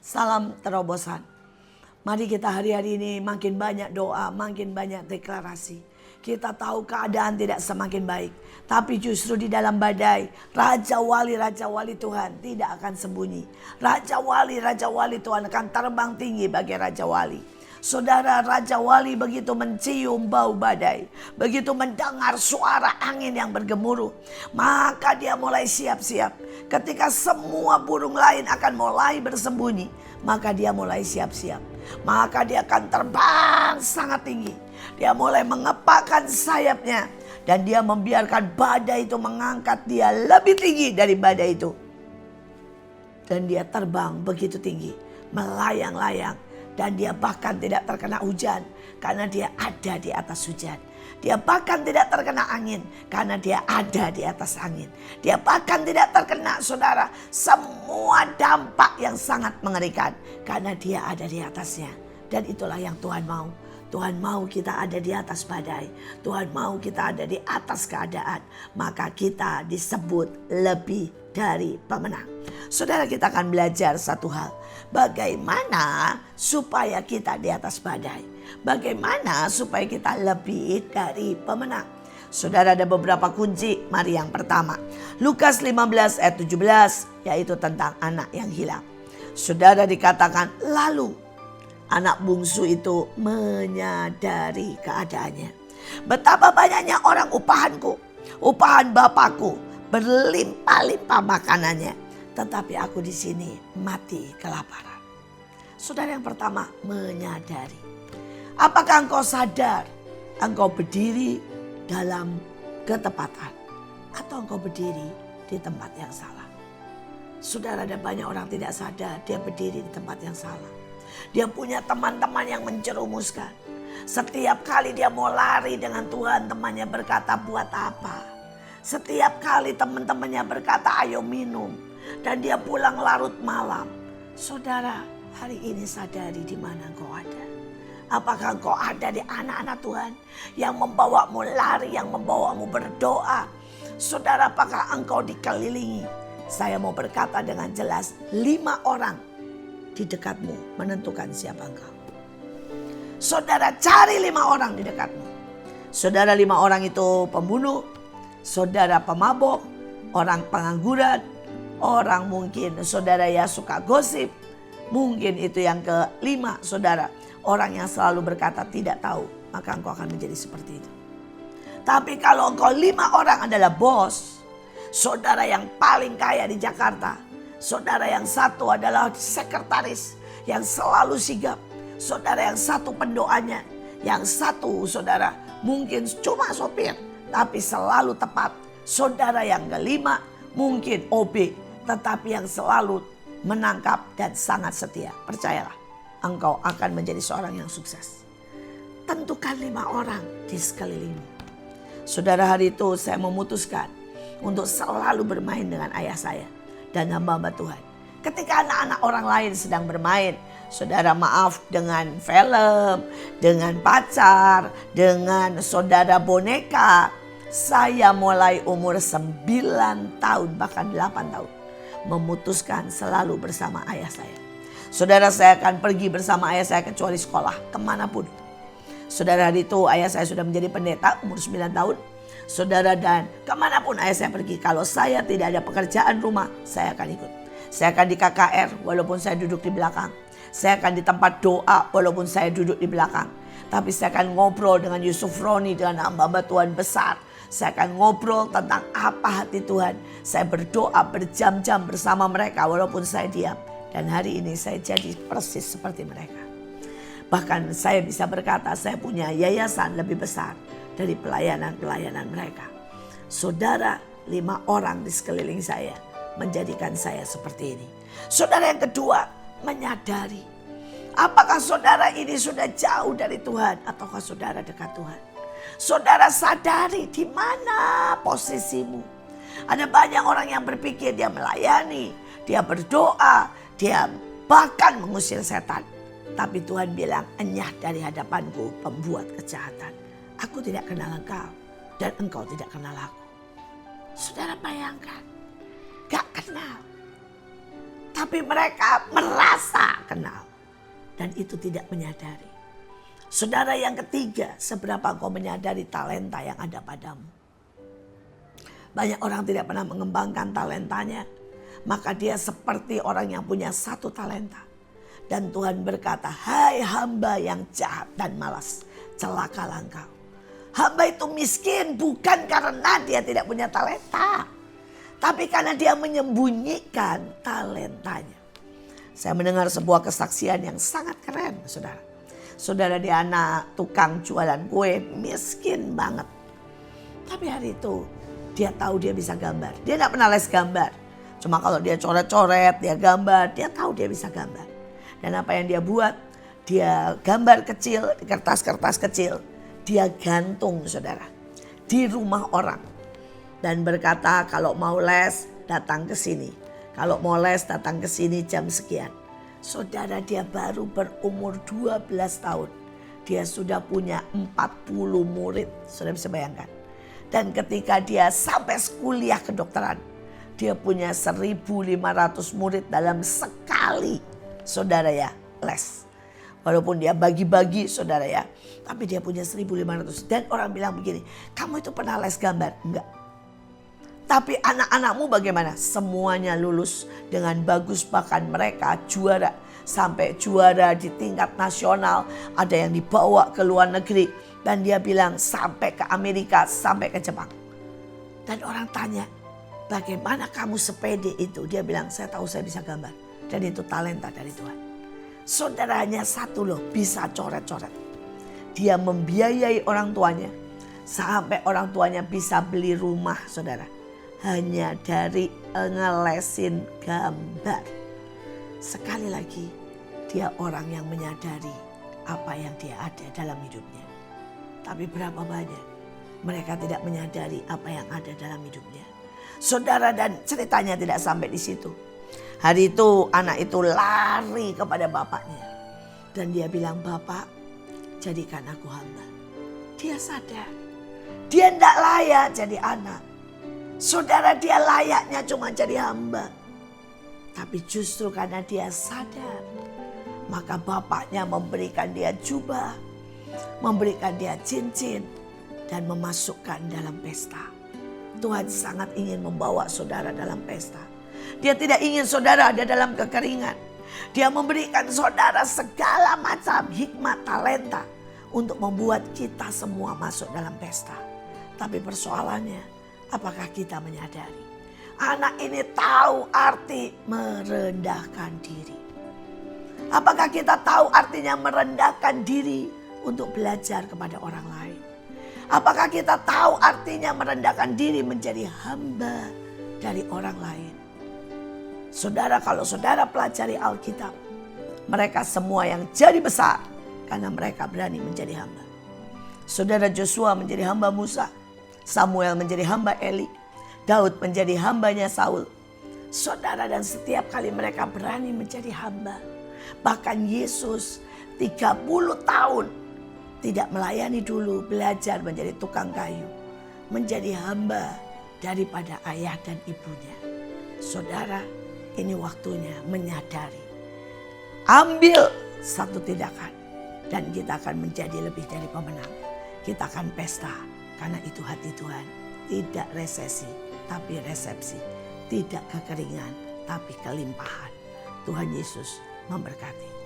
Salam terobosan. Mari kita hari-hari ini makin banyak doa, makin banyak deklarasi. Kita tahu keadaan tidak semakin baik. Tapi justru di dalam badai, Raja Wali Tuhan tidak akan sembunyi. Raja Wali Tuhan akan terbang tinggi bagi Raja Wali. Saudara, Raja Wali begitu mencium bau badai, begitu mendengar suara angin yang bergemuruh, maka dia mulai siap-siap. Ketika semua burung lain akan mulai bersembunyi, maka dia mulai siap-siap. Maka dia akan terbang sangat tinggi. Dia mulai mengepakkan sayapnya dan dia membiarkan badai itu mengangkat dia lebih tinggi dari badai itu. Dan dia terbang begitu tinggi, melayang-layang. Dan dia bahkan tidak terkena hujan karena dia ada di atas hujan. Dia bahkan tidak terkena angin karena dia ada di atas angin. Dia bahkan tidak terkena, saudara, semua dampak yang sangat mengerikan karena dia ada di atasnya. Dan itulah yang Tuhan mau. Tuhan mau kita ada di atas badai. Tuhan mau kita ada di atas keadaan. Maka kita disebut lebih dari pemenang. Saudara, kita akan belajar satu hal. Bagaimana supaya kita di atas badai. Bagaimana supaya kita lebih dari pemenang. Saudara, ada beberapa kunci. Mari yang pertama. Lukas 15 ayat 17. Yaitu tentang anak yang hilang. Saudara, dikatakan lalu anak bungsu itu menyadari keadaannya. Betapa banyaknya orang upahanku, upahan bapakku, berlimpah-limpah makanannya. Tetapi aku di sini mati kelaparan. Saudara, yang pertama, menyadari. Apakah engkau sadar engkau berdiri dalam ketepatan atau engkau berdiri di tempat yang salah? Saudara, ada banyak orang tidak sadar dia berdiri di tempat yang salah. Dia punya teman-teman yang mencerumuskan. Setiap kali dia mau lari dengan Tuhan, temannya berkata, buat apa? Setiap kali teman-temannya berkata, ayo minum. Dan dia pulang larut malam. Saudara, hari ini sadari di mana engkau ada. Apakah engkau ada di anak-anak Tuhan yang membawamu lari, yang membawamu berdoa? Saudara, apakah engkau dikelilingi? Saya mau berkata dengan jelas, 5 orang di dekatmu menentukan siapa engkau. Saudara, cari 5 orang di dekatmu. Saudara, 5 orang itu pembunuh, saudara pemabok, orang pengangguran, orang mungkin saudara ya suka gosip. Mungkin itu yang kelima, saudara, orang yang selalu berkata tidak tahu, maka engkau akan menjadi seperti itu. Tapi kalau engkau 5 orang adalah bos, saudara yang paling kaya di Jakarta, saudara yang satu adalah sekretaris yang selalu sigap, saudara yang satu pendoanya, yang satu saudara mungkin cuma sopir tapi selalu tepat, saudara yang kelima mungkin OB tetapi yang selalu menangkap dan sangat setia. Percayalah, engkau akan menjadi seorang yang sukses. Tentukan 5 orang di sekelilingmu. Saudara, hari itu saya memutuskan untuk selalu bermain dengan ayah saya dan hamba-hamba Tuhan. Ketika anak-anak orang lain sedang bermain, saudara, maaf, dengan film, dengan pacar, dengan saudara boneka, saya mulai umur 9 tahun bahkan 8 tahun memutuskan selalu bersama ayah saya. Saudara, saya akan pergi bersama ayah saya kecuali sekolah, kemanapun. Saudara, hari itu ayah saya sudah menjadi pendeta umur 9 tahun. Saudara, dan kemanapun ayah saya pergi, kalau saya tidak ada pekerjaan rumah, saya akan ikut. Saya akan di KKR walaupun saya duduk di belakang. Saya akan di tempat doa walaupun saya duduk di belakang. Tapi saya akan ngobrol dengan Yusuf Roni, dengan hamba-hamba Tuhan besar. Saya akan ngobrol tentang apa hati Tuhan. Saya berdoa berjam-jam bersama mereka walaupun saya diam. Dan hari ini saya jadi persis seperti mereka. Bahkan saya bisa berkata saya punya yayasan lebih besar dari pelayanan-pelayanan mereka. Saudara, 5 orang di sekeliling saya menjadikan saya seperti ini. Saudara, yang kedua, menyadari. Apakah saudara ini sudah jauh dari Tuhan ataukah saudara dekat Tuhan? Saudara, sadari di mana posisimu. Ada banyak orang yang berpikir dia melayani, dia berdoa, dia bahkan mengusir setan. Tapi Tuhan bilang, enyah dari hadapanku pembuat kejahatan. Aku tidak kenal engkau dan engkau tidak kenal aku. Saudara, bayangkan, gak kenal. Tapi mereka merasa kenal. Dan itu tidak menyadari. Saudara, yang ketiga, seberapa engkau menyadari talenta yang ada padamu. Banyak orang tidak pernah mengembangkan talentanya. Maka dia seperti orang yang punya satu talenta. Dan Tuhan berkata, hai hamba yang jahat dan malas, celakalah engkau. Hamba itu miskin bukan karena dia tidak punya talenta. Tapi karena dia menyembunyikan talentanya. Saya mendengar sebuah kesaksian yang sangat keren, saudara. Saudara, dia anak tukang jualan kue, miskin banget. Tapi hari itu dia tahu dia bisa gambar. Dia tidak pernah les gambar. Cuma kalau dia coret-coret, dia gambar, dia tahu dia bisa gambar. Dan apa yang dia buat, dia gambar kecil, di kertas-kertas kecil. Dia gantung, saudara, di rumah orang. Dan berkata, kalau mau les datang ke sini. Kalau mau les datang ke sini jam sekian. Saudara, dia baru berumur 12 tahun. Dia sudah punya 40 murid. Saudara bisa bayangkan. Dan ketika dia sampai kuliah kedokteran, dia punya 1.500 murid dalam sekali, saudara ya, les. Walaupun dia bagi-bagi, saudara ya. Tapi dia punya 1.500. Dan orang bilang begini, kamu itu pernah les gambar? Enggak. Tapi anak-anakmu bagaimana? Semuanya lulus dengan bagus. Bahkan mereka juara. Sampai juara di tingkat nasional. Ada yang dibawa ke luar negeri. Dan dia bilang sampai ke Amerika, sampai ke Jepang. Dan orang tanya, bagaimana kamu sepede itu? Dia bilang, saya tahu saya bisa gambar. Dan itu talenta dari Tuhan. Saudaranya satu loh, bisa coret-coret. Dia membiayai orang tuanya. Sampai orang tuanya bisa beli rumah, saudara. Hanya dari ngelesin gambar. Sekali lagi, dia orang yang menyadari apa yang dia ada dalam hidupnya. Tapi berapa banyak mereka tidak menyadari apa yang ada dalam hidupnya. Saudara, dan ceritanya tidak sampai di situ. Hari itu anak itu lari kepada bapaknya. Dan dia bilang, Bapak, jadikan aku hamba. Dia sadar. Dia tidak layak jadi anak. Saudara, dia layaknya cuma jadi hamba. Tapi justru karena dia sadar. Maka bapaknya memberikan dia jubah. Memberikan dia cincin. Dan memasukkan dalam pesta. Tuhan sangat ingin membawa saudara dalam pesta. Dia tidak ingin saudara ada dalam kekeringan. Dia memberikan saudara segala macam hikmat, talenta. Untuk membuat kita semua masuk dalam pesta. Tapi persoalannya, apakah kita menyadari? Anak ini tahu arti merendahkan diri. Apakah kita tahu artinya merendahkan diri untuk belajar kepada orang lain? Apakah kita tahu artinya merendahkan diri menjadi hamba dari orang lain? Saudara, kalau saudara pelajari Alkitab, mereka semua yang jadi besar karena mereka berani menjadi hamba. Saudara, Joshua menjadi hamba Musa, Samuel menjadi hamba Eli, Daud menjadi hambanya Saul. Saudara, dan setiap kali mereka berani menjadi hamba. Bahkan Yesus 30 tahun tidak melayani dulu, belajar menjadi tukang kayu. Menjadi hamba daripada ayah dan ibunya. Saudara, ini waktunya menyadari. Ambil satu tindakan. Dan kita akan menjadi lebih dari pemenang. Kita akan pesta. Karena itu hati Tuhan. Tidak resesi, tapi resepsi. Tidak kekeringan, tapi kelimpahan. Tuhan Yesus memberkati.